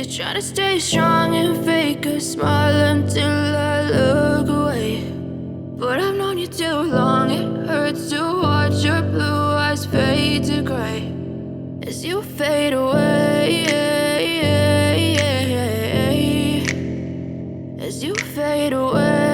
try to stay strong and fake a smile until I look away. But I've known you too long, it hurts to watch your blue eyes fade to gray as you fade away, as you fade away.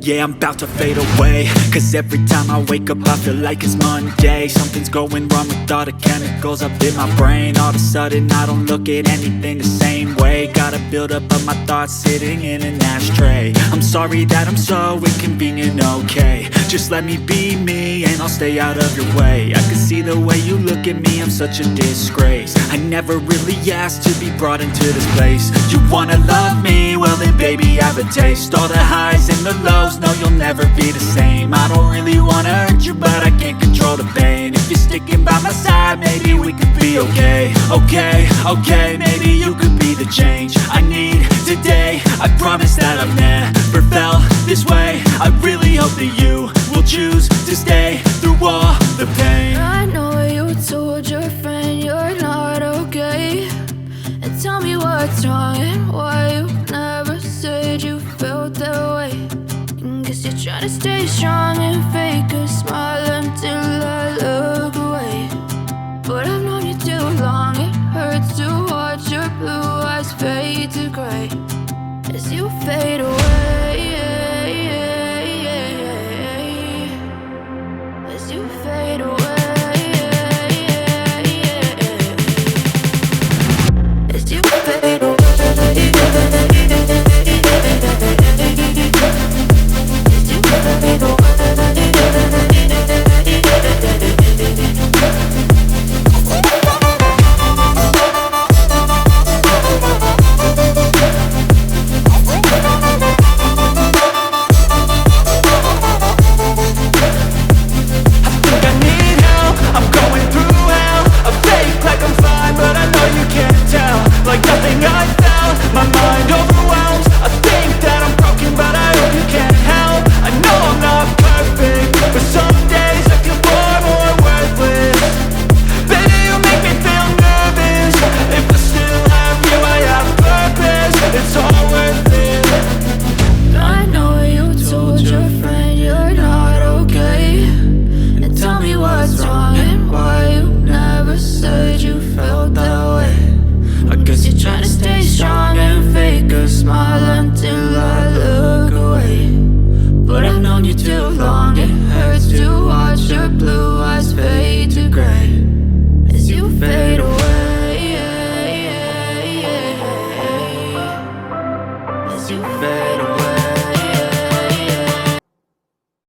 Yeah, I'm about to fade away, cause every time I wake up I feel like it's Monday. Something's going wrong with all the chemicals up in my brain. All of a sudden I don't look at anything the same way. Got a buildup of my thoughts sitting in an ashtray. I'm sorry that I'm so inconvenient, okay. Just let me be me and I'll stay out of your way. I can see the way you look at me, I'm such a disgrace. I never really asked to be brought into this place. You wanna love me? Well then baby I have a taste. All the highs and the lows, no, you'll never be the same. I don't really wanna hurt you, but I can't control the pain. If you're sticking by my side, maybe we could be okay. Okay, maybe you could be the change I need today. I promise that I've never felt this way. I really hope that you will choose to stay through all the pain. I know you told your friend you're not okay, and tell me what's wrong and why you never said you felt that way. Guess you're trying to stay strong and fake a smile until I look away. But I've known you too long, it hurts to watch your blue eyes fade to gray as you fade away, as you fade away, as you fade away. Until I look away. But I've known you too long, it hurts to watch your blue eyes fade to gray as you fade away, as you fade away.